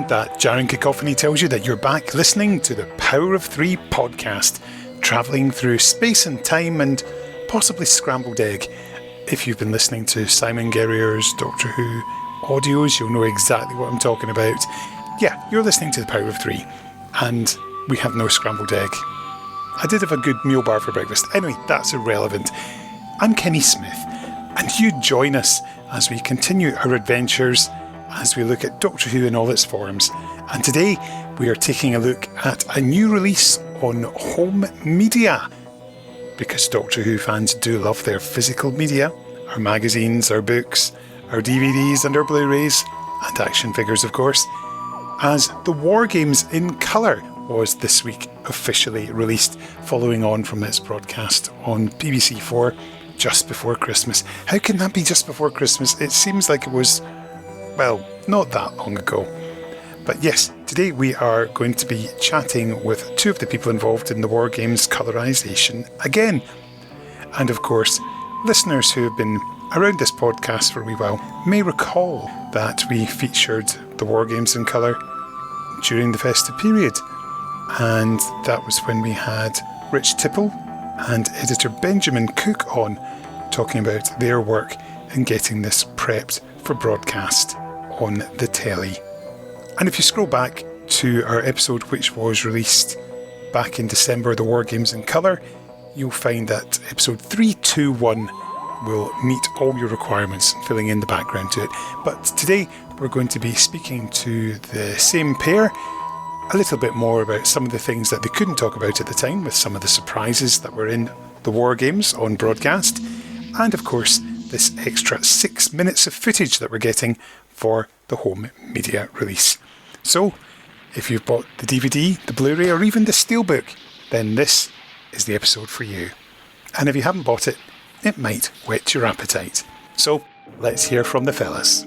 That jarring cacophony tells you that you're back listening to the Power of Three podcast, travelling through space and time and possibly scrambled egg. If you've been listening to Simon Guerrier's Doctor Who audios, you'll know exactly what I'm talking about. Yeah, you're listening to the Power of Three, and we have no scrambled egg. I did have a good meal bar for breakfast. Anyway, that's irrelevant. I'm Kenny Smith, and you join us as we continue our adventures as we look at Doctor Who in all its forms. And today we are taking a look at a new release on home media, because Doctor Who fans do love their physical media, our magazines, our books, our DVDs and our Blu-rays, and action figures of course, as The War Games in Colour was this week officially released, following on from its broadcast on BBC4 just before Christmas. How can that be just before Christmas? It seems like it was, well, not that long ago. But yes, today we are going to be chatting with two of the people involved in the War Games colorisation again. And of course, listeners who have been around this podcast for a wee while may recall that we featured the War Games in colour during the festive period. And that was when we had Rich Tipple and editor Benjamin Cook on, talking about their work in getting this prepped for broadcast on the telly. And if you scroll back to our episode which was released back in December, The War Games in Colour, you'll find that episode 321 will meet all your requirements, filling in the background to it. But today we're going to be speaking to the same pair a little bit more about some of the things that they couldn't talk about at the time, with some of the surprises that were in the War Games on broadcast, and of course this extra 6 minutes of footage that we're getting for the home media release. So, if you've bought the DVD, the Blu-ray, or even the Steelbook, then this is the episode for you. And if you haven't bought it, it might whet your appetite. So, let's hear from the fellas.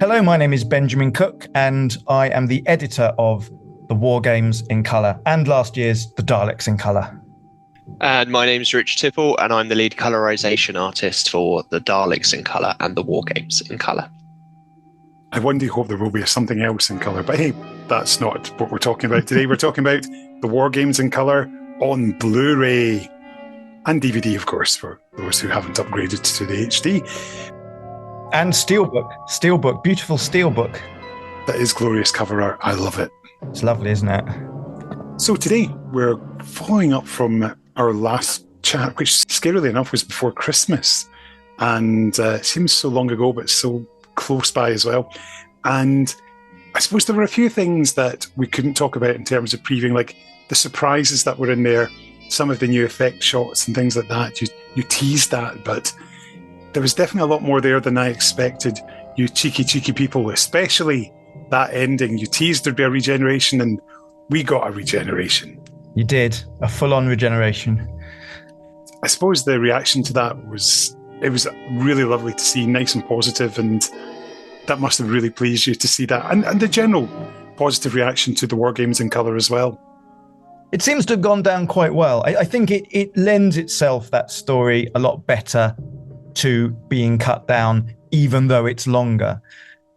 Hello, my name is Benjamin Cook, and I am the editor of The War Games in Colour and last year's The Daleks in Colour. And my name's Rich Tipple, and I'm the lead colorisation artist for The Daleks in Colour and The War Games in Colour. I one day hope there will be something else in colour, but hey, that's not what we're talking about today. We're talking about The War Games in Colour on Blu-ray and DVD, of course, for those who haven't upgraded to the HD. And Steelbook, beautiful Steelbook. That is glorious cover art. I love it. It's lovely, isn't it? So today we're following up from our last chat, which scarily enough was before Christmas, and it seems so long ago, but so close by as well. And I suppose there were a few things that we couldn't talk about in terms of previewing, like the surprises that were in there, some of the new effect shots and things like that. You teased that, but there was definitely a lot more there than I expected. You cheeky people, especially that ending. You teased there'd be a regeneration, and we got a regeneration. You did, a full-on regeneration. I suppose the reaction to that was really lovely to see, nice and positive, and that must have really pleased you to see that. And the general positive reaction to the War Games in Colour as well. It seems to have gone down quite well. I think it lends itself, that story, a lot better to being cut down, even though it's longer,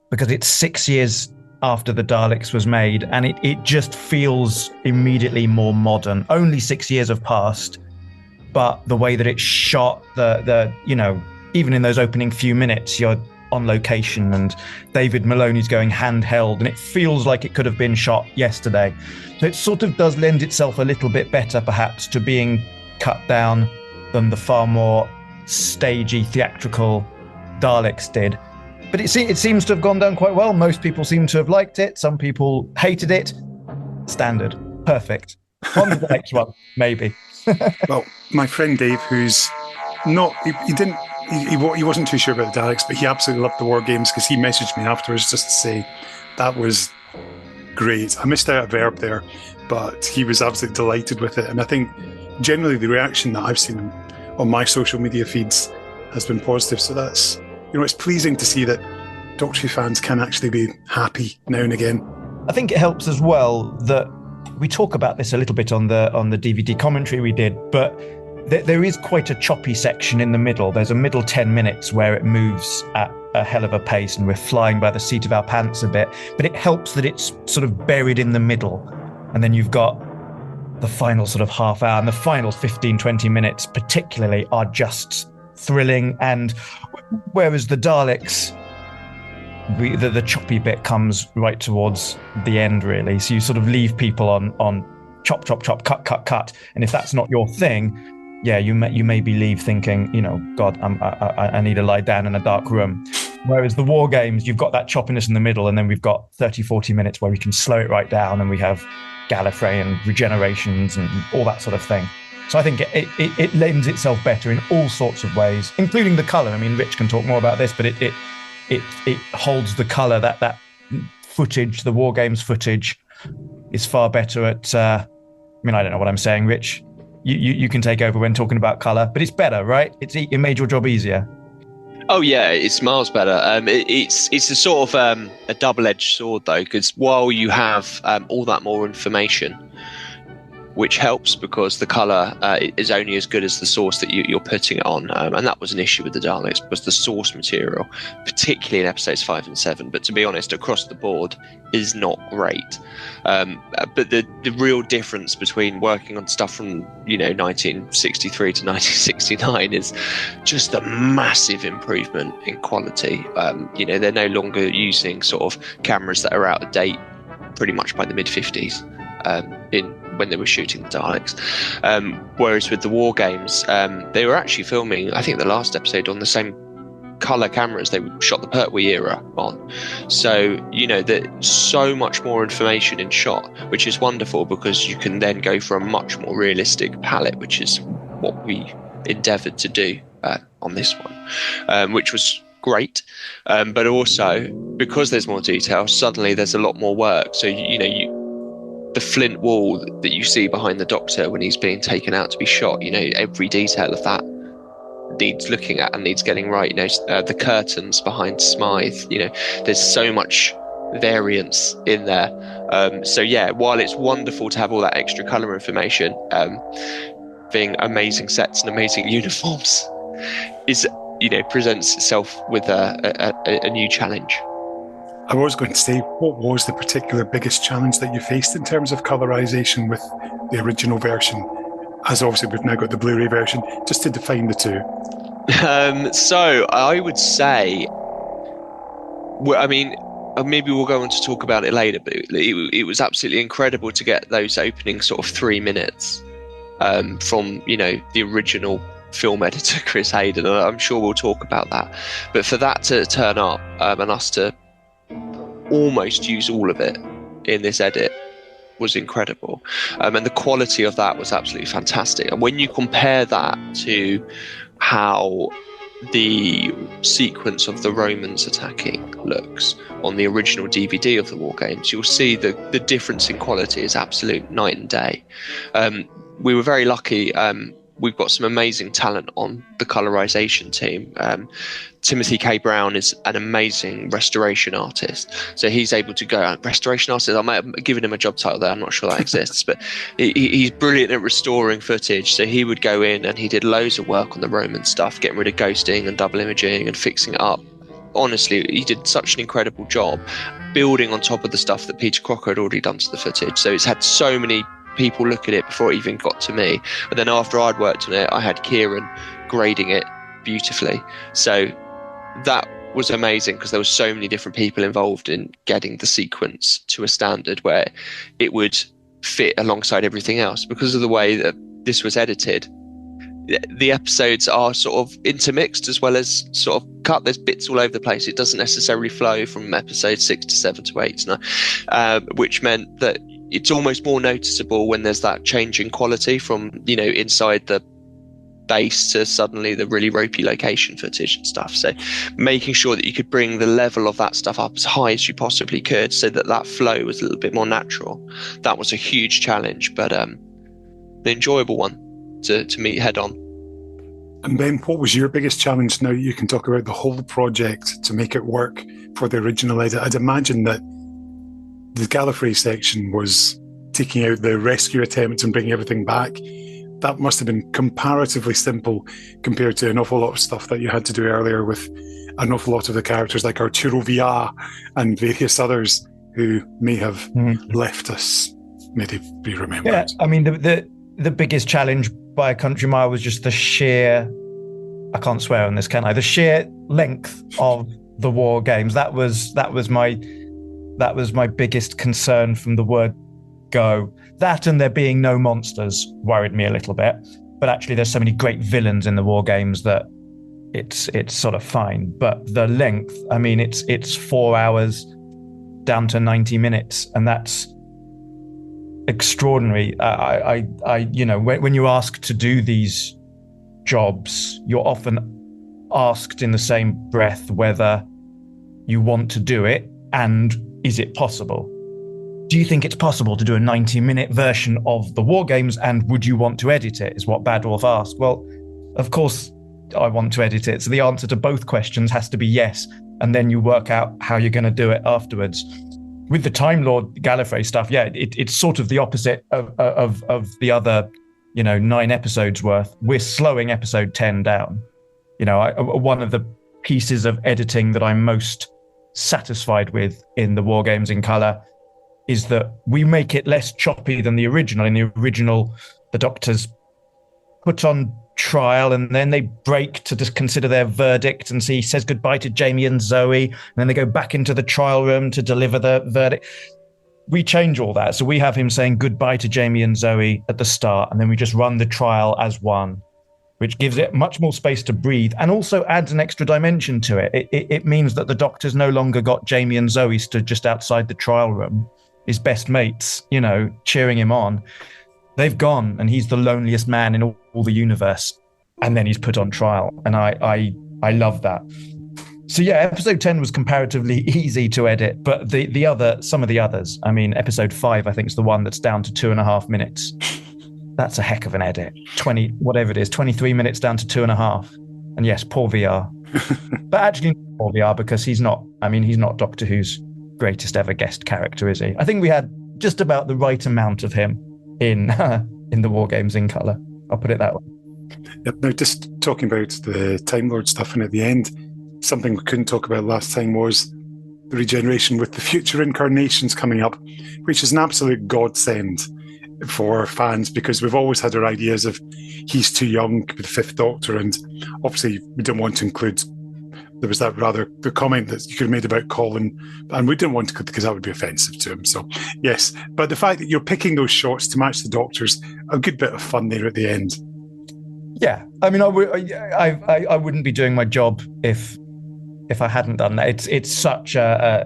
because it's 6 years after the Daleks was made, and it just feels immediately more modern. Only 6 years have passed, but the way that it's shot, the even in those opening few minutes, you're on location and David Maloney's going handheld, and it feels like it could have been shot yesterday. So it sort of does lend itself a little bit better, perhaps, to being cut down than the far more stagey, theatrical Daleks did. But it seems to have gone down quite well. Most people seem to have liked it. Some people hated it. Standard. Perfect. On to the next one, maybe. Well, my friend Dave, who's not, he he wasn't too sure about the Daleks, but he absolutely loved the War Games because he messaged me afterwards just to say that was great. I missed out a verb there, but he was absolutely delighted with it. And I think generally the reaction that I've seen on my social media feeds has been positive. So that's, it's pleasing to see that Doctor Who fans can actually be happy now and again. I think it helps as well that we talk about this a little bit on the DVD commentary we did, but there is quite a choppy section in the middle. There's a middle 10 minutes where it moves at a hell of a pace and we're flying by the seat of our pants a bit, but it helps that it's sort of buried in the middle. And then you've got the final sort of half hour, and the final 15, 20 minutes particularly are just thrilling. And whereas the Daleks, the choppy bit comes right towards the end, really. So you sort of leave people on chop, chop, chop, cut, cut, cut. And if that's not your thing, yeah, you maybe leave thinking, God, I need to lie down in a dark room. Whereas the War Games, you've got that choppiness in the middle, and then we've got 30, 40 minutes where we can slow it right down, and we have Gallifrey and regenerations and all that sort of thing. So I think it lends itself better in all sorts of ways, including the colour. I mean, Rich can talk more about this, but it holds the colour. That footage, the War Games footage, is far better at. I don't know what I'm saying, Rich. You can take over when talking about colour, but it's better, right? It made your job easier. Oh yeah, it's miles better. It's a sort of a double-edged sword though, because while you have all that more information, which helps because the colour is only as good as the source that you're putting it on. And that was an issue with the Daleks, was the source material, particularly in episodes 5 and 7. But to be honest, across the board is not great. But the real difference between working on stuff from 1963 to 1969 is just a massive improvement in quality. They're no longer using sort of cameras that are out of date pretty much by the mid-50s. When they were shooting the Daleks. Whereas with the War Games, they were actually filming, I think the last episode, on the same colour cameras they shot the Pertwee era on. So, there's so much more information in shot, which is wonderful because you can then go for a much more realistic palette, which is what we endeavoured to do on this one, which was great. But also, because there's more detail, suddenly there's a lot more work. So, the flint wall that you see behind the Doctor when he's being taken out to be shot, every detail of that needs looking at and needs getting right. The curtains behind Smythe, there's so much variance in there. So yeah, while it's wonderful to have all that extra colour information, being amazing sets and amazing uniforms is, presents itself with a new challenge. I was going to say, what was the particular biggest challenge that you faced in terms of colorization with the original version? As obviously we've now got the Blu-ray version, just to define the two. So I would say, maybe we'll go on to talk about it later, but it was absolutely incredible to get those opening sort of 3 minutes from, the original film editor, Chris Hayden. I'm sure we'll talk about that. But for that to turn up and us to almost use all of it in this edit was incredible, and the quality of that was absolutely fantastic. And when you compare that to how the sequence of the Romans attacking looks on the original DVD of the War Games, you'll see the difference in quality is absolute night and day. We were very lucky. We've got some amazing talent on the colorization team. Timothy K. Brown is an amazing restoration artist. So he's able to go, restoration artist, I might have given him a job title there, I'm not sure that exists, but he's brilliant at restoring footage. So he would go in and he did loads of work on the Roman stuff, getting rid of ghosting and double imaging and fixing it up. Honestly, he did such an incredible job building on top of the stuff that Peter Crocker had already done to the footage. So it's had so many people look at it before it even got to me. And then after I'd worked on it, I had Kieran grading it beautifully. So that was amazing because there were so many different people involved in getting the sequence to a standard where it would fit alongside everything else. Because of the way that this was edited, the episodes are sort of intermixed as well as sort of cut. There's bits all over the place. It doesn't necessarily flow from episode 6 to 7 to 8 to 9, which meant that it's almost more noticeable when there's that change in quality from, inside the base to suddenly the really ropey location footage and stuff. So making sure that you could bring the level of that stuff up as high as you possibly could so that that flow was a little bit more natural. That was a huge challenge, but an enjoyable one to meet head on. And Ben, what was your biggest challenge now you can talk about the whole project to make it work for the original edit? I'd imagine that the Gallifrey section was taking out the rescue attempts and bringing everything back. That must have been comparatively simple compared to an awful lot of stuff that you had to do earlier with an awful lot of the characters like Arturo Villar and various others who may have left us, may they be remembered. Yeah, I mean, the biggest challenge by a country mile was just the sheer, I can't swear on this, can I? The sheer length of the war games. That was my biggest concern from the word go. That and there being no monsters worried me a little bit. But actually, there's so many great villains in the war games that it's sort of fine. But the length, I mean, it's 4 hours down to 90 minutes, and that's extraordinary. When you're asked to do these jobs, you're often asked in the same breath whether you want to do it and is it possible. Do you think it's possible to do a 90-minute version of the war games, and would you want to edit it, is what Badwolf asked. Well, of course I want to edit it. So the answer to both questions has to be yes, and then you work out how you're going to do it afterwards. With the Time Lord Gallifrey stuff, yeah, it's sort of the opposite of the other, 9 episodes worth. We're slowing episode 10 down. One of the pieces of editing that I'm most satisfied with in the War Games in Colour is that we make it less choppy than the original. In the original, the Doctors put on trial and then they break to just consider their verdict, and so he says goodbye to Jamie and Zoe, and then they go back into the trial room to deliver the verdict. We change all that, so we have him saying goodbye to Jamie and Zoe at the start, and then we just run the trial as one, which gives it much more space to breathe and also adds an extra dimension to it. It means that the Doctor's no longer got Jamie and Zoe stood just outside the trial room, his best mates, cheering him on. They've gone, and he's the loneliest man in all the universe, and then he's put on trial, and I love that. So yeah, episode 10 was comparatively easy to edit, but some of the others, I mean, episode 5 I think is the one that's down to 2.5 minutes. That's a heck of an edit. 23 minutes down to 2.5, and yes, poor VR. But actually, poor VR, because he's not Doctor Who's greatest ever guest character, is he? I think we had just about the right amount of him in the War Games in Colour. I'll put it that way. Yep. Now, just talking about the Time Lord stuff, and at the end, something we couldn't talk about last time was the regeneration with the future incarnations coming up, which is an absolute godsend for fans, because we've always had our ideas of he's too young with the Fifth Doctor, and obviously we didn't want to include. There was the comment that you could have made about Colin, and we didn't want to, because that would be offensive to him. So yes, but the fact that you're picking those shots to match the Doctors, a good bit of fun there at the end. Yeah, I mean, I wouldn't be doing my job if I hadn't done that. It's such I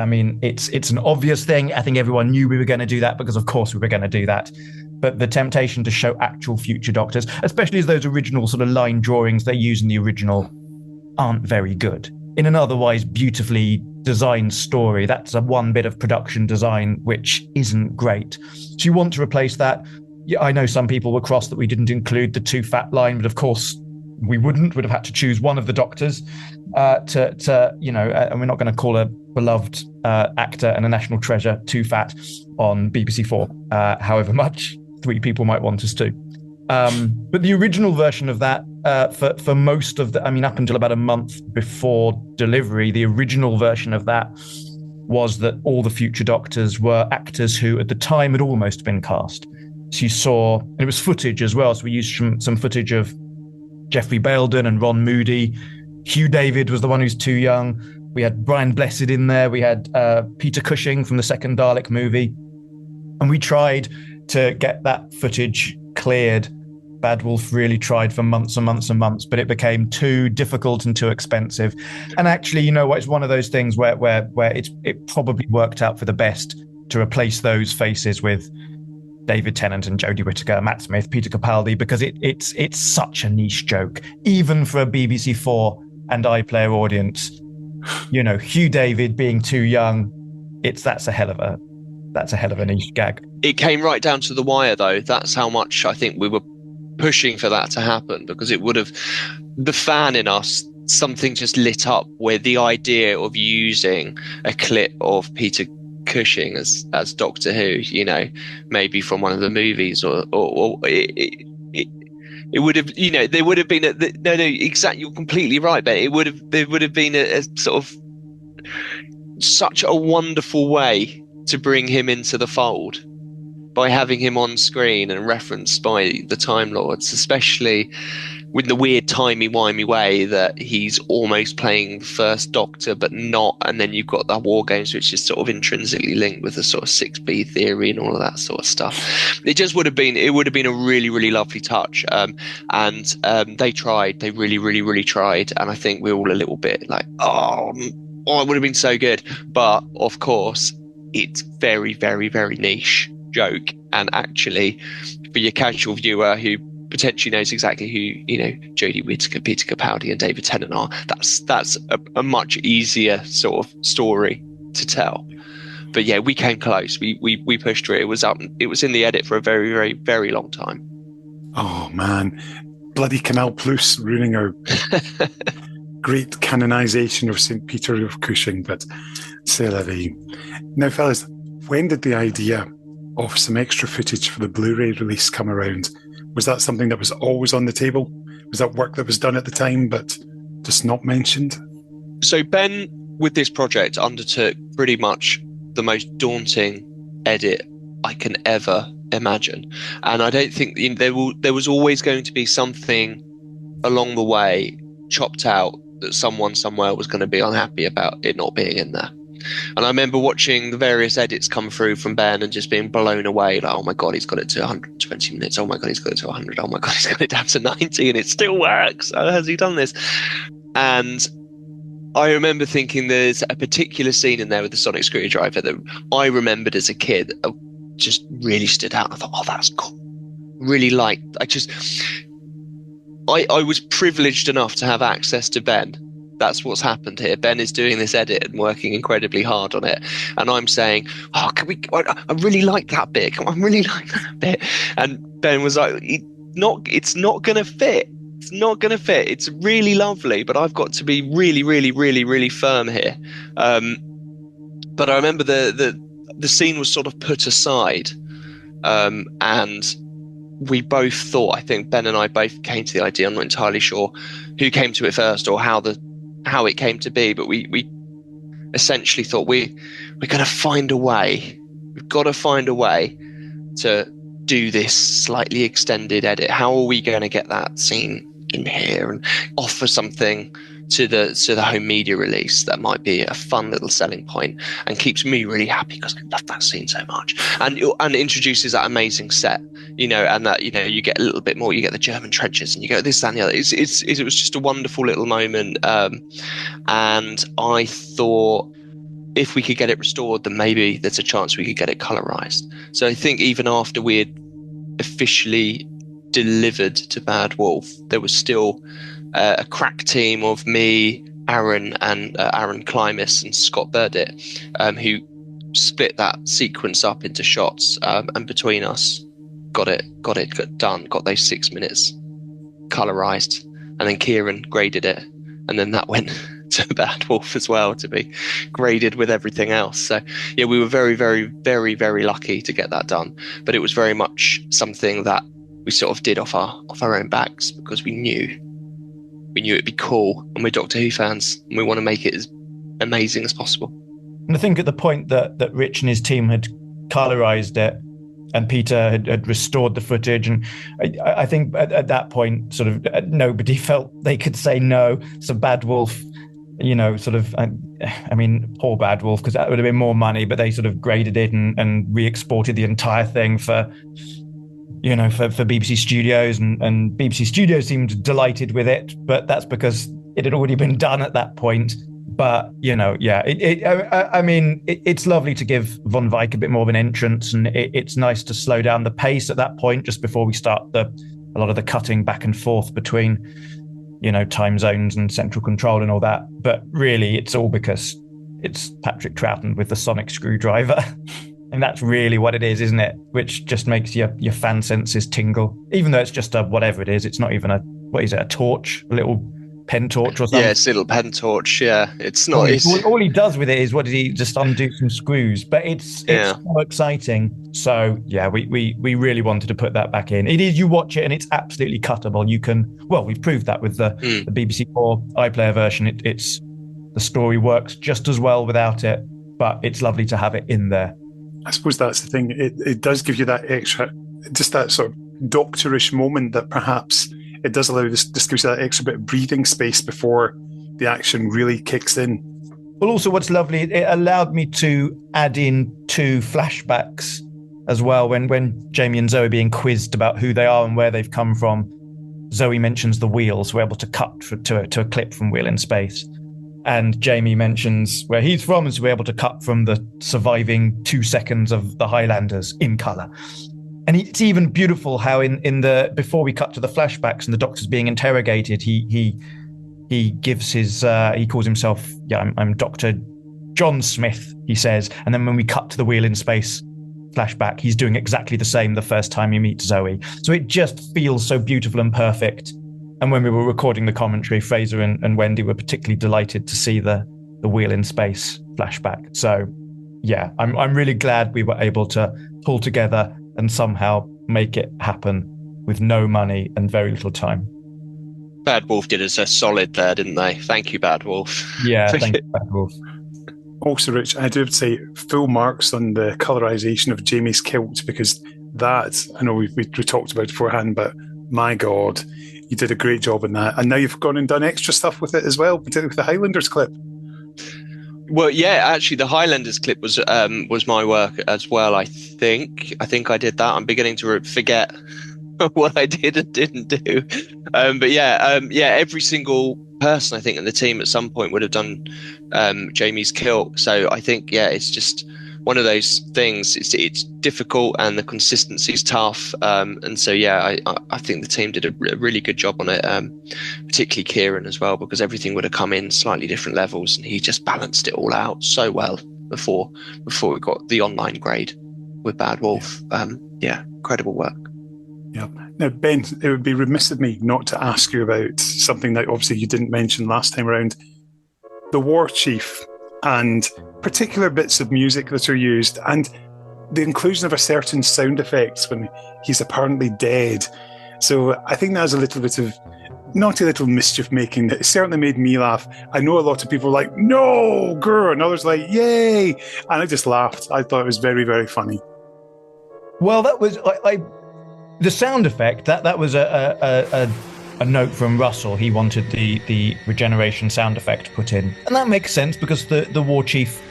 mean, it's an obvious thing. I think everyone knew we were going to do that, because of course we were going to do that. But the temptation to show actual future Doctors, especially as those original sort of line drawings they use in the original aren't very good. In an otherwise beautifully designed story, that's one bit of production design which isn't great. So you want to replace that. Yeah, I know some people were cross that we didn't include the Too Fat line, but of course we would have had to choose one of the Doctors and we're not going to call a beloved actor and a national treasure Too Fat on BBC 4, however much 3 people might want us to. But the original version of that, for most of up until about a month before delivery, the original version of that was that all the future Doctors were actors who at the time had almost been cast. So you saw, and it was footage as well, so we used some footage of Geoffrey Baildon and Ron Moody. Hugh David was the one who's too young. We had Brian Blessed in there. We had Peter Cushing from the second Dalek movie. And we tried to get that footage cleared. Badwolf really tried for months and months and months, but it became too difficult and too expensive. And actually, you know what? It's one of those things where it probably worked out for the best to replace those faces with David Tennant and Jodie Whittaker, Matt Smith, Peter Capaldi, because it's such a niche joke, even for a BBC Four and iPlayer audience. Hugh David being too young, that's a hell of a niche gag. It came right down to the wire, though. That's how much I think we were pushing for that to happen, because it would have, the fan in us, something just lit up with the idea of using a clip of Peter Cushing as Doctor Who, maybe from one of the movies, or it would have, there would have been exactly, you're completely right, but there would have been a sort of such a wonderful way to bring him into the fold by having him on screen and referenced by the Time Lords, especially with the weird timey-wimey way that he's almost playing the first Doctor but not, and then you've got the War Games, which is sort of intrinsically linked with the sort of 6B theory and all of that sort of stuff. It would have been a really, really lovely touch, and they tried. They really, really, really tried, and I think we're all a little bit like, oh, it would have been so good. But of course, it's very, very, very niche joke, and actually, for your casual viewer who potentially knows exactly who Jodie Whittaker, Peter Capaldi, and David Tennant are, that's a much easier sort of story to tell. But yeah, we came close. We pushed through it. It was in the edit for a very, very, very long time. Oh man, bloody Canal Plus ruining our great canonization of St. Peter of Cushing. But c'est la vie. Now, fellas, when did the idea of some extra footage for the Blu-ray release come around? Was that something that was always on the table? Was that work that was done at the time but just not mentioned? So Ben, with this project, undertook pretty much the most daunting edit I can ever imagine. And I don't think there was always going to be something along the way chopped out that someone somewhere was going to be unhappy about it not being in there. And I remember watching the various edits come through from Ben and just being blown away. Like, oh my God, he's got it to 120 minutes. Oh my God, he's got it to 100. Oh my God, he's got it down to 90 and it still works. How has he done this? And I remember thinking there's a particular scene in there with the sonic screwdriver that I remembered as a kid that just really stood out. I thought, oh, that's cool. Really liked. I was privileged enough to have access to Ben. That's what's happened here. Ben is doing this edit and working incredibly hard on it. And I'm saying, oh, I really like that bit. I really like that bit. And Ben was like, it's not going to fit. It's not going to fit. It's really lovely, but I've got to be really, really, really, really firm here. But I remember the scene was sort of put aside. And we both thought, I think Ben and I both came to the idea, I'm not entirely sure who came to it first or how it came to be, but we essentially thought we're going to find a way. We've got to find a way to do this slightly extended edit. How are we going to get that scene in here and offer something to the home media release that might be a fun little selling point and keeps me really happy because I love that scene so much, and introduces that amazing set, and that you get a little bit more. You get the German trenches and you go this, that, and the other. It was just a wonderful little moment, and I thought if we could get it restored, then maybe there's a chance we could get it colorized. So I think even after we had officially delivered to Bad Wolf, there was still a crack team of me, Aaron Klimas and Scott Burdett, who split that sequence up into shots, and between us got it done, got those 6 minutes colorized, and then Kieran graded it, and then that went to Bad Wolf as well to be graded with everything else. So yeah, we were very, very, very, very lucky to get that done, but it was very much something that we sort of did off our own backs because we knew it'd be cool, and we're Doctor Who fans and we want to make it as amazing as possible. And I think at the point that Rich and his team had colorized it and Peter had restored the footage, and I think at that point sort of nobody felt they could say no. So Bad Wolf, I mean, poor Bad Wolf, because that would have been more money, but they sort of graded it and re-exported the entire thing for BBC Studios, and BBC Studios seemed delighted with it, but that's because it had already been done at that point. But it's lovely to give Von Veich a bit more of an entrance, and it's nice to slow down the pace at that point just before we start a lot of the cutting back and forth between, time zones and central control and all that. But really, it's all because it's Patrick Troughton with the sonic screwdriver. And that's really what it is, isn't it? Which just makes your fan senses tingle, even though it's just whatever it is. It's not even a torch, a little pen torch or something. Yeah, it's a little pen torch. Yeah, it's not. All he does with it is, what did he just undo some screws? But it's so exciting. So yeah, we really wanted to put that back in. It is, you watch it and it's absolutely cuttable. You can, we've proved that with the BBC 4 iPlayer version. It's the story works just as well without it, but it's lovely to have it in there. I suppose that's the thing. It does give you that extra, just that sort of doctorish moment that perhaps it does allow this, just gives you that extra bit of breathing space before the action really kicks in. Well, also what's lovely, it allowed me to add in 2 flashbacks as well. When Jamie and Zoe are being quizzed about who they are and where they've come from, Zoe mentions the wheels. We're able to cut to a clip from Wheel in Space. And Jamie mentions where he's from, and so we're able to cut from the surviving 2 seconds of the Highlanders in colour. And it's even beautiful how in the before we cut to the flashbacks and the Doctor's being interrogated, he gives his he calls himself I'm Dr. John Smith, he says, and then when we cut to the Wheel in Space flashback, he's doing exactly the same the first time he meets Zoe. So it just feels so beautiful and perfect. And when we were recording the commentary, Fraser and Wendy were particularly delighted to see the Wheel in Space flashback. So yeah, I'm really glad we were able to pull together and somehow make it happen with no money and very little time. Bad Wolf did us a solid there, didn't they? Thank you, Bad Wolf. Yeah, thank you, Bad Wolf. Also, Rich, I do have to say full marks on the colorization of Jamie's kilt, because that, I know we talked about beforehand, but my God, you did a great job in that. And now you've gone and done extra stuff with it as well, particularly with the Highlanders clip. Well, yeah, actually, the Highlanders clip was my work as well. I think I did that. I'm beginning to forget what I did and didn't do. But every single person I think in the team at some point would have done Jamie's kilt. So I think it's just one of those things. It's difficult and the consistency is tough. And so I think the team did a really good job on it. Particularly Kieran as well, because everything would have come in slightly different levels, and he just balanced it all out so well before we got the online grade with Bad Wolf. Incredible work. Yeah. Now, Ben, it would be remiss of me not to ask you about something that obviously you didn't mention last time around. The War Chief and particular bits of music that are used, and the inclusion of a certain sound effects when he's apparently dead. So I think that was a little bit of naughty little mischief making that certainly made me laugh. I know a lot of people were like, no, grr, and others like, yay. And I just laughed. I thought it was very, very funny. Well, that was the sound effect. That was a note from Russell. He wanted the regeneration sound effect put in, and that makes sense because the War Chief,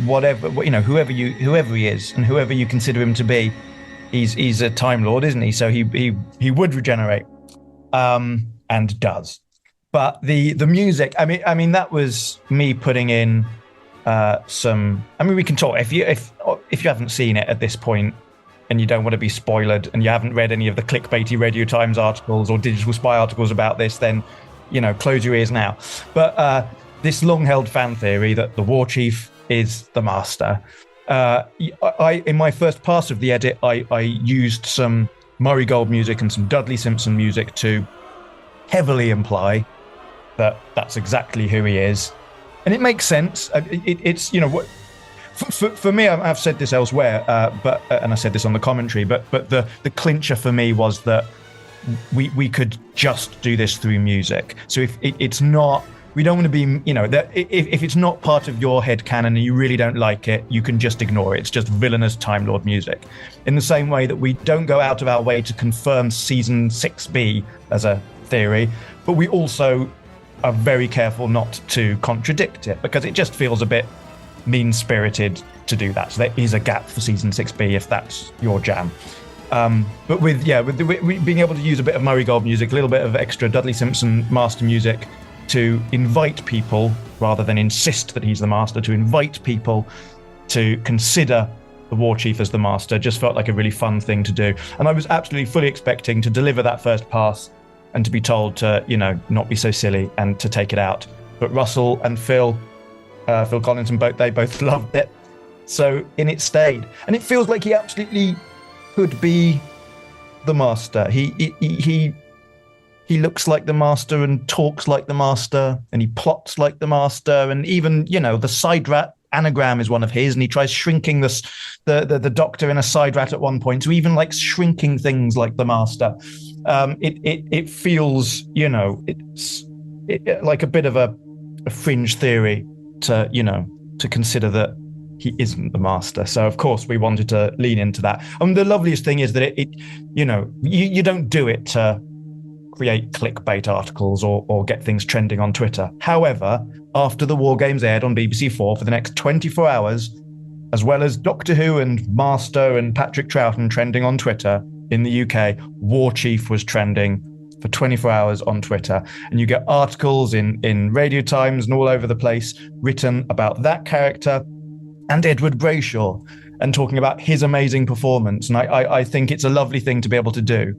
whatever whoever he is and whoever you consider him to be, he's a Time Lord, isn't he? So he would regenerate, and does. But the music, I mean that was me putting in some. I mean, we can talk if you haven't seen it at this point, and you don't want to be spoiled, and you haven't read any of the clickbaity Radio Times articles or Digital Spy articles about this, then, close your ears now. But this long-held fan theory that the War Chief is the Master. In my first pass of the edit, I used some Murray Gold music and some Dudley Simpson music to heavily imply that that's exactly who he is. And it makes sense. It's, what... For me, I've said this elsewhere, but and I said this on the commentary, but the clincher for me was that we could just do this through music. So if it's not, we don't want to be, that if it's not part of your headcanon and you really don't like it, you can just ignore it. It's just villainous Time Lord music. In the same way that we don't go out of our way to confirm season 6B as a theory, but we also are very careful not to contradict it, because it just feels a bit mean-spirited to do that. So there is a gap for season 6B if that's your jam. But with being able to use a bit of Murray Gold music, a little bit of extra Dudley Simpson master music, to invite people, rather than insist that he's the master, to invite people to consider the war chief as the master just felt like a really fun thing to do. And I was absolutely fully expecting to deliver that first pass and to be told to, not be so silly and to take it out. But Russell and Phil Collins they both loved it. So in it stayed. And it feels like he absolutely could be the master. He looks like the master and talks like the master and he plots like the master. And even, the side rat anagram is one of his, and he tries shrinking the doctor in a side rat at one point. So he even likes shrinking things like the master. It feels, it's like a bit of a fringe theory to consider that he isn't the master. So of course we wanted to lean into that. And the loveliest thing is that you don't do it to create clickbait articles or get things trending on Twitter. However, after the War Games aired on BBC4 for the next 24 hours, as well as Doctor Who and Master and Patrick Troughton trending on Twitter in the UK, War Chief was trending for 24 hours on Twitter. And you get articles in Radio Times and all over the place written about that character and Edward Brayshaw and talking about his amazing performance. And I think it's a lovely thing to be able to do,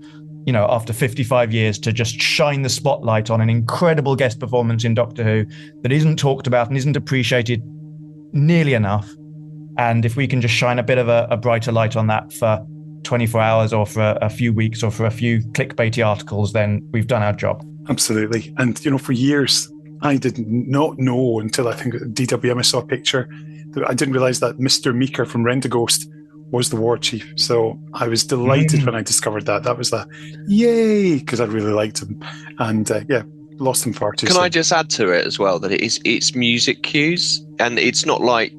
after 55 years, to just shine the spotlight on an incredible guest performance in Doctor Who that isn't talked about and isn't appreciated nearly enough. And if we can just shine a bit of a brighter light on that for 24 hours or for a few weeks or for a few clickbaity articles, then we've done our job. Absolutely. And, for years, I did not know until I think at DWM I saw a picture that I didn't realise that Mr. Meeker from Renderghost was the war chief. So I was delighted when I discovered that. That was the yay, because I really liked him. And lost him far too soon. Can I just add to it as well that it's music cues, and it's not like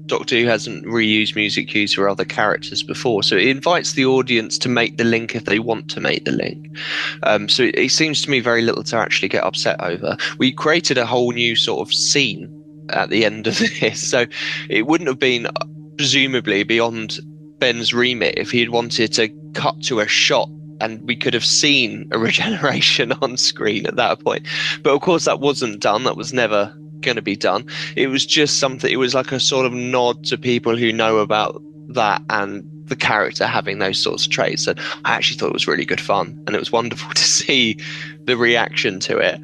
Doctor Who hasn't reused music cues for other characters before, so it invites the audience to make the link if they want to make the link. So it seems to me very little to actually get upset over. We created a whole new sort of scene at the end of this, so it wouldn't have been presumably beyond Ben's remit if he had wanted to cut to a shot and we could have seen a regeneration on screen at that point. But of course that wasn't done. That was never going to be done. It was just something, it was like a sort of nod to people who know about that and the character having those sorts of traits. And I actually thought it was really good fun, and it was wonderful to see the reaction to it.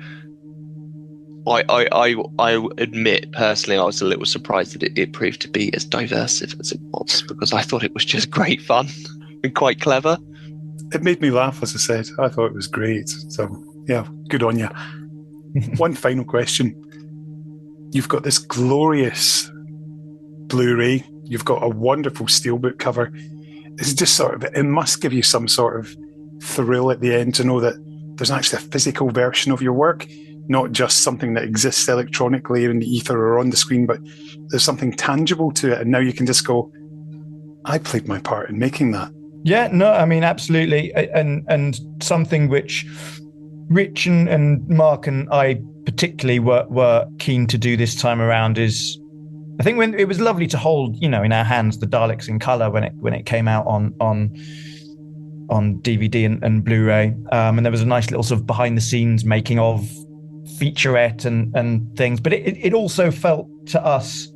I admit personally I was a little surprised that it proved to be as diversive as it was, because I thought it was just great fun and quite clever. It made me laugh, as I said. I thought it was great. So yeah, good on you. One final question. You've got this glorious Blu-ray. You've got a wonderful steelbook cover. It's just it must give you some sort of thrill at the end to know that there's actually a physical version of your work, not just something that exists electronically in the ether or on the screen, but there's something tangible to it. And now you can just go, I played my part in making that. Yeah, no, I mean, absolutely. And something which Rich and Mark and I particularly were keen to do this time around is, I think when it was lovely to hold, in our hands the Daleks in colour when it came out on DVD and Blu-ray, and there was a nice little sort of behind the scenes making of featurette and things, but it also felt to us,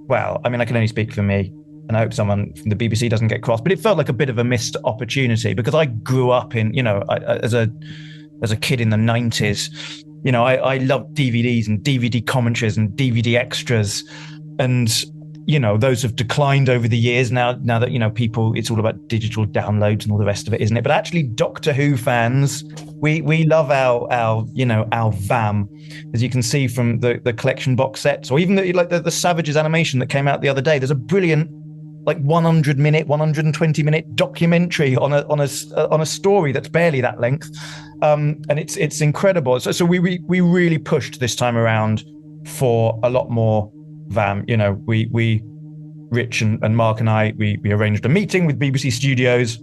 well, I mean, I can only speak for me, and I hope someone from the BBC doesn't get cross, but it felt like a bit of a missed opportunity, because I grew up in, as a kid in the 90s, I loved DVDs and DVD commentaries and DVD extras, and those have declined over the years now that people, it's all about digital downloads and all the rest of it, isn't it? But actually, Doctor Who fans, we love our VAM, as you can see from the collection box sets, or even the Savages animation that came out the other day. There's a brilliant 100-minute, 120-minute documentary on a story that's barely that length, and it's incredible. So we really pushed this time around for a lot more VAM. We Rich and Mark and I, we arranged a meeting with BBC Studios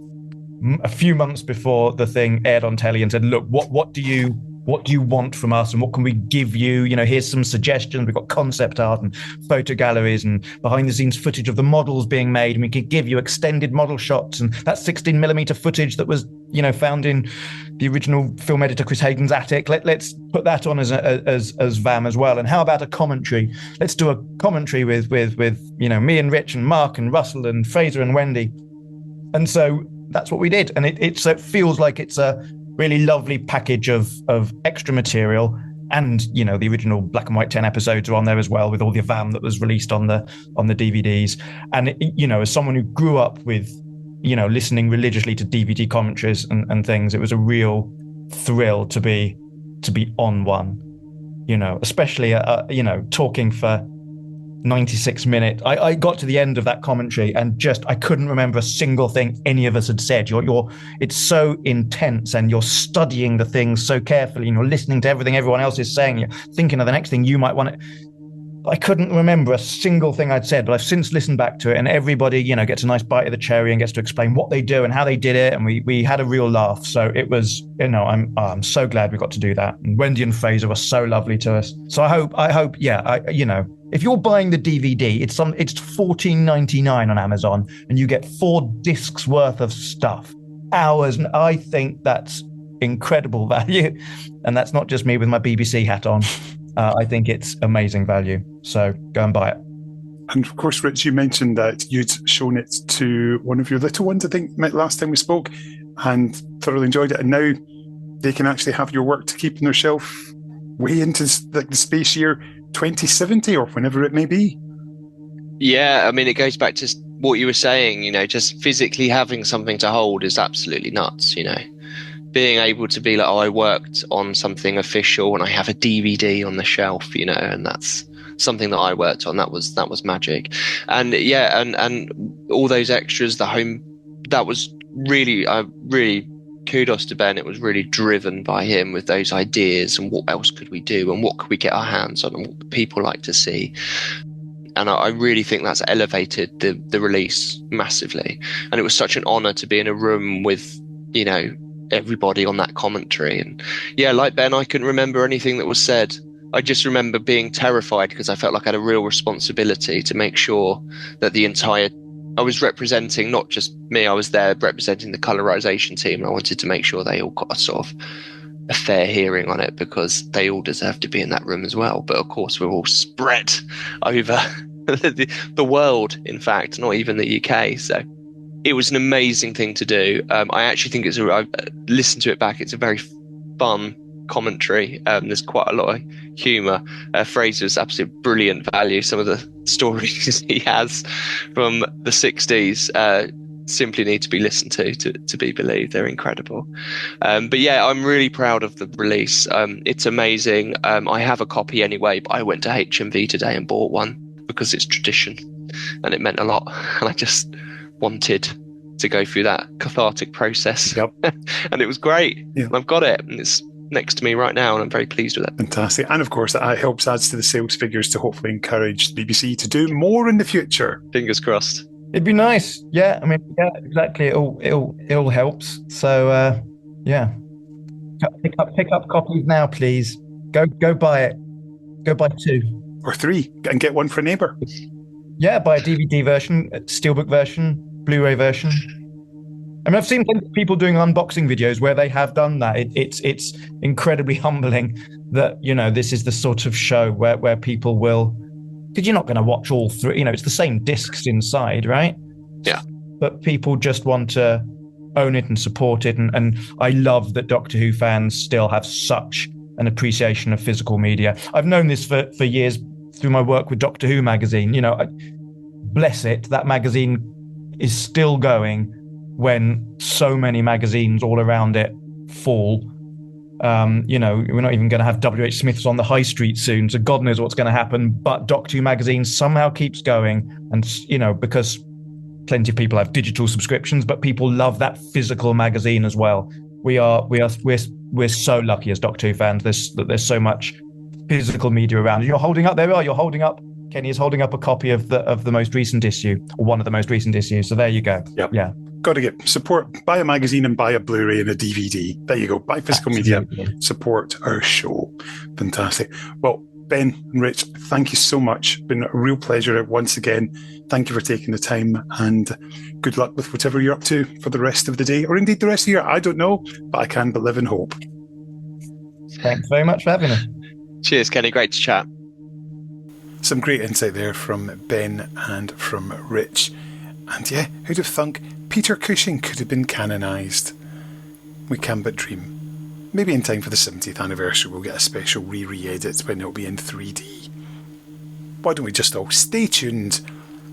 a few months before the thing aired on telly and said, look, what do you What do you want from us, and what can we give you? Here's some suggestions. We've got concept art and photo galleries and behind the scenes footage of the models being made. And we could give you extended model shots, and that 16mm footage that was, found in the original film editor Chris Hayden's attic. Let's put that on as VAM as well. And how about a commentary? Let's do a commentary with me and Rich and Mark and Russell and Fraser and Wendy. And so that's what we did. And it feels like it's a really lovely package of extra material, and the original black and white 10 episodes are on there as well, with all the VAM that was released on the DVDs. And as someone who grew up with listening religiously to DVD commentaries and things, it was a real thrill to be on one, especially talking for 96 minutes. I got to the end of that commentary and I couldn't remember a single thing any of us had said. It's so intense, and you're studying the things so carefully, and you're listening to everything everyone else is saying. You're thinking of the next thing you might want to. I couldn't remember a single thing I'd said, but I've since listened back to it, and everybody, gets a nice bite of the cherry and gets to explain what they do and how they did it, and we had a real laugh. So it was, I'm so glad we got to do that. And Wendy and Fraser were so lovely to us. So I hope, if you're buying the DVD, it's $14.99 on Amazon, and you get 4 discs worth of stuff, hours, and I think that's incredible value. And that's not just me with my BBC hat on. I think it's amazing value. So go and buy it. And of course, Rich, you mentioned that you'd shown it to one of your little ones, I think, last time we spoke, and thoroughly enjoyed it. And now they can actually have your work to keep on their shelf way into the space year 2070 or whenever it may be. Yeah, I mean, it goes back to what you were saying, just physically having something to hold is absolutely nuts, Being able to be like, I worked on something official and I have a DVD on the shelf, and that's something that I worked on. That was magic. And yeah, and all those extras, the home, that was really kudos to Ben. It was really driven by him with those ideas and what else could we do and what could we get our hands on and what people like to see. And I really think that's elevated the release massively. And it was such an honor to be in a room with, everybody on that commentary. And yeah, like Ben, I couldn't remember anything that was said. I just remember being terrified because I felt like I had a real responsibility to make sure that I was representing not just me, I was there representing the colorization team, and I wanted to make sure they all got a sort of a fair hearing on it, because they all deserve to be in that room as well. But of course, we're all spread over the world, in fact, not even the UK. So it was an amazing thing to do. I actually think I listened to it back. It's a very fun commentary. There's quite a lot of humour. Fraser's absolute brilliant value. Some of the stories he has from the 60s simply need to be listened to be believed. They're incredible. But yeah, I'm really proud of the release. It's amazing. I have a copy anyway, but I went to HMV today and bought one because it's tradition and it meant a lot. And I just wanted to go through that cathartic process. Yep. And it was great. Yeah. I've got it, and it's next to me right now, and I'm very pleased with it. Fantastic. And of course, that adds to the sales figures to hopefully encourage the BBC to do more in the future. Fingers crossed. It'd be nice. Yeah, I mean, yeah, exactly. It all helps. So yeah, pick up copies now, please. Go buy it. Go buy 2 or 3 and get one for a neighbour. Yeah, buy a DVD version, a steelbook version, Blu-ray version. I mean, I've seen people doing unboxing videos where they have done that. It's incredibly humbling that, this is the sort of show where people will, because you're not going to watch all 3, it's the same discs inside, right? Yeah. But people just want to own it and support it. And I love that Doctor Who fans still have such an appreciation of physical media. I've known this for years through my work with Doctor Who magazine. Bless it, that magazine is still going when so many magazines all around it fall. We're not even going to have W.H. Smiths on the high street soon, so God knows what's going to happen. But Doctor Who magazine somehow keeps going, and because plenty of people have digital subscriptions, but people love that physical magazine as well. We're so lucky as Doctor Who fans. There's so much physical media around. You're holding up. Kenny is holding up a copy of the most recent issue, or one of the most recent issues. So there you go. Yep. Yeah. got to get support. Buy a magazine and buy a Blu-ray and a DVD. There you go. Buy physical media. Support our show. Fantastic. Well, Ben and Rich, thank you so much. Been a real pleasure once again. Thank you for taking the time, and good luck with whatever you're up to for the rest of the day, or indeed the rest of the year. I don't know, but I can but live in hope. Thanks very much for having us. Cheers, Kenny. Great to chat. Some great insight there from Ben and from Rich. And yeah, who'd have thunk Peter Cushing could have been canonised? We can but dream. Maybe in time for the 70th anniversary we'll get a special re-edit when it'll be in 3D. Why don't we just all stay tuned,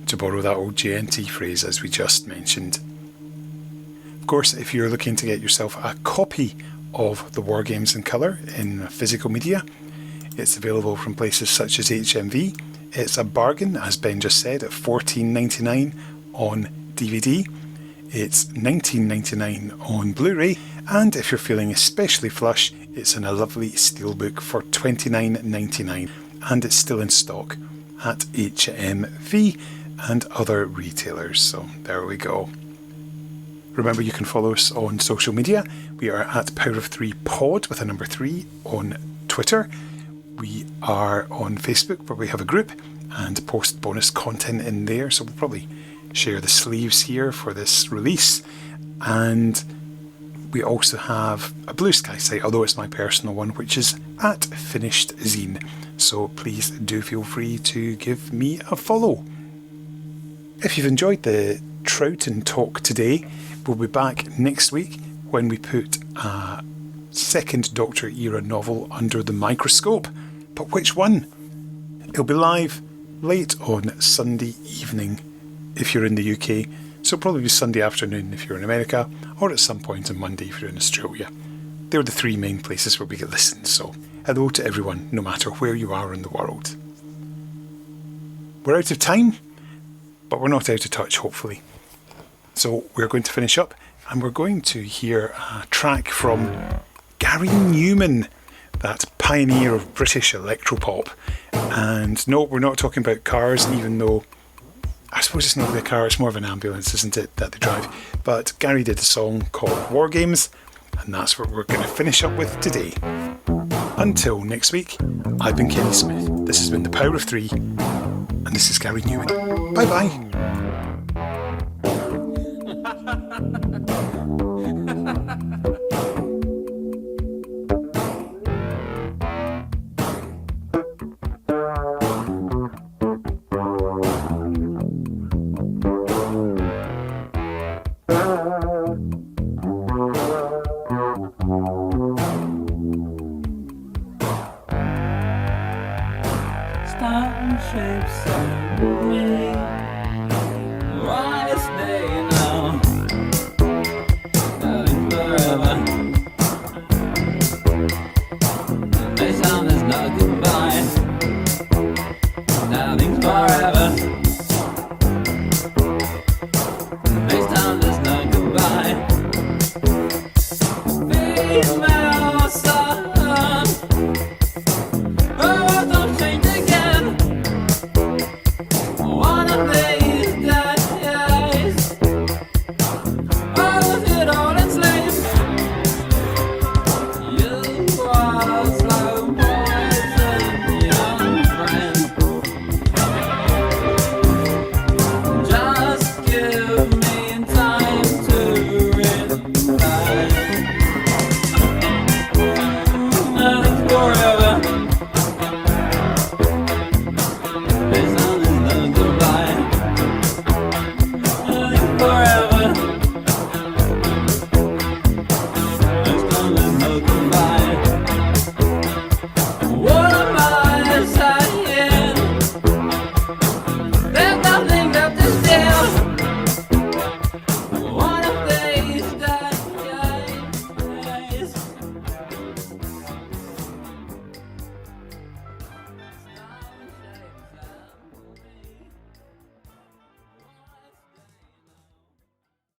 to borrow that old JNT phrase as we just mentioned. Of course, if you're looking to get yourself a copy of the War Games in colour in physical media, it's available from places such as HMV. It's a bargain, as Ben just said, at $14.99 on DVD. It's $19.99 on Blu-ray, and if you're feeling especially flush, it's in a lovely steelbook for $29.99, and it's still in stock at HMV and other retailers. So there we go. Remember, you can follow us on social media. We are at Power of 3 Pod with a number 3 on Twitter. We are on Facebook, where we have a group and post bonus content in there. So we'll probably share the sleeves here for this release. And we also have a Blue Sky site, although it's my personal one, which is at Finished Zine. So please do feel free to give me a follow. If you've enjoyed the Troughton talk today, we'll be back next week when we put a second Doctor era novel under the microscope. But which one? It'll be live late on Sunday evening if you're in the UK, so it'll probably be Sunday afternoon if you're in America, or at some point on Monday if you're in Australia. They're the three main places where we get listened, so hello to everyone, no matter where you are in the world. We're out of time, but we're not out of touch, hopefully. So we're going to finish up, and we're going to hear a track from Gary Newman, that pioneer of British electropop. And no, we're not talking about cars, even though I suppose it's not really a car, it's more of an ambulance, isn't it, that they drive. But Gary did a song called War Games, and that's what we're going to finish up with today. Until next week, I've been Kenny Smith. This has been The Power of 3, and this is Gary Newman. Bye bye.